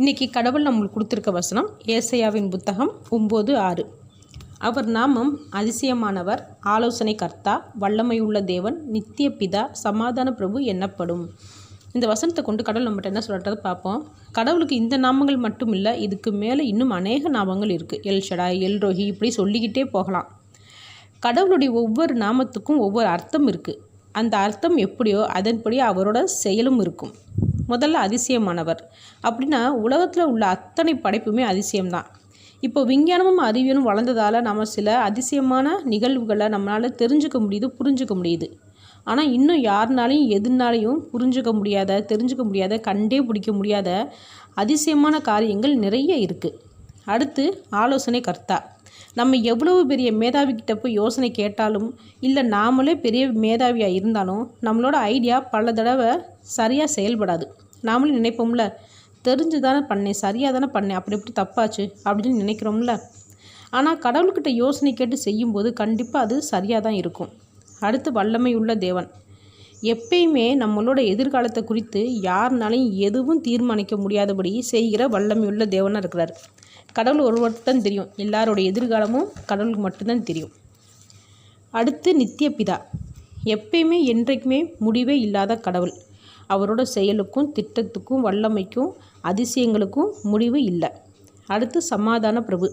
இன்றைக்கி கடவுள் நம்மளுக்கு கொடுத்துருக்க வசனம் ஏசாயாவின் புத்தகம் 9:6. அவர் நாமம் அதிசயமானவர், ஆலோசனை கர்த்தா, வல்லமையுள்ள தேவன், நித்திய பிதா, சமாதான பிரபு என்னப்படும். இந்த வசனத்தை கொண்டு கடவுள் நம்மகிட்ட என்ன சொல்கிறத பார்ப்போம். கடவுளுக்கு இந்த நாமங்கள் மட்டும் இல்லை, இதுக்கு மேலே இன்னும் அநேக நாமங்கள் இருக்குது. எல் ஷடாய், எல் ரோஹி, இப்படி சொல்லிக்கிட்டே போகலாம். கடவுளுடைய ஒவ்வொரு நாமத்துக்கும் ஒவ்வொரு அர்த்தம் இருக்குது. அந்த அர்த்தம் எப்படியோ அதன்படி அவரோட செயலும் இருக்கும். முதல்ல அதிசயமானவர் அப்படின்னா உலகத்தில் உள்ள அத்தனை படைப்புமே அதிசயம்தான். இப்போ விஞ்ஞானமும் அறிவியலும் வளர்ந்ததால் நம்ம சில அதிசயமான நிகழ்வுகளை நம்மளால் தெரிஞ்சுக்க முடியுது, புரிஞ்சுக்க முடியுது. ஆனால் இன்னும் யாருனாலையும் எதுனாலையும் புரிஞ்சுக்க முடியாத, தெரிஞ்சுக்க முடியாத, கண்டே பிடிக்க முடியாத அதிசயமான காரியங்கள் நிறைய இருக்குது. அடுத்து ஆலோசனை கர்த்தா. நம்ம எவ்வளவு பெரிய மேதாவிக்கிட்ட போய் யோசனை கேட்டாலும், இல்லை நாமளே பெரிய மேதாவியாக இருந்தாலும் நம்மளோட ஐடியா பல தடவை சரியாக செயல்படாது. நாமளும் நினைப்போம்ல, தெரிஞ்சு தானே பண்ணேன், சரியாக தானே பண்ணேன், அப்படி எப்படி தப்பாச்சு அப்படின்னு நினைக்கிறோம்ல. ஆனால் கடவுள்கிட்ட யோசனை கேட்டு செய்யும்போது கண்டிப்பாக அது சரியாக தான் இருக்கும். அடுத்து வல்லமை உள்ள தேவன். எப்பயுமே நம்மளோட எதிர்காலத்தை குறித்து யாருனாலையும் எதுவும் தீர்மானிக்க முடியாதபடி செய்கிற வல்லமையுள்ள தேவனாக இருக்கிறார். கடவுள் ஒருவருக்கு தான் தெரியும், எல்லாரோட எதிர்காலமும் கடவுளுக்கு மட்டும்தான் தெரியும். அடுத்து நித்திய பிதா. எப்பயுமே என்றைக்குமே முடிவே இல்லாத கடவுள். அவரோட செயலுக்கும் திட்டத்துக்கும் வல்லமைக்கும் அதிசயங்களுக்கும் முடிவு இல்லை. அடுத்து சமாதான பிரபு.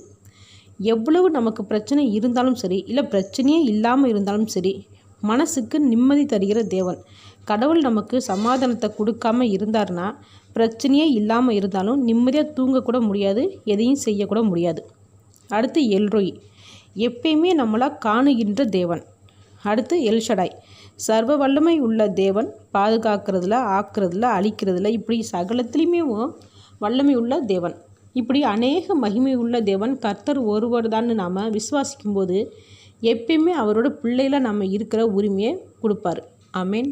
எவ்வளவு நமக்கு பிரச்சனை இருந்தாலும் சரி, இல்லை பிரச்சனையே இல்லாமல் இருந்தாலும் சரி, மனசுக்கு நிம்மதி தருகிற தேவன். கடவுள் நமக்கு சமாதானத்தை கொடுக்காம இருந்தார்னா பிரச்சனையே இல்லாமல் இருந்தாலும் நிம்மதியாக தூங்கக்கூட முடியாது, எதையும் செய்யக்கூட முடியாது. அடுத்து எல்ரோய். எப்பயுமே நம்மளாக காணுகின்ற தேவன். அடுத்து எல் ஷடாய். சர்வ வல்லமை உள்ள தேவன். பாதுகாக்கிறதுல, ஆக்கிறதுல, அழிக்கிறதுல, இப்படி சகலத்துலேயுமே வல்லமை உள்ள தேவன். இப்படி அநேக மகிமை உள்ள தேவன் கர்த்தர் ஒருவர் தான் நாம் விசுவாசிக்கும்போது எப்பயுமே அவரோட பிள்ளையில் நம்ம இருக்கிற உரிமையை கொடுப்பார். ஆமேன்.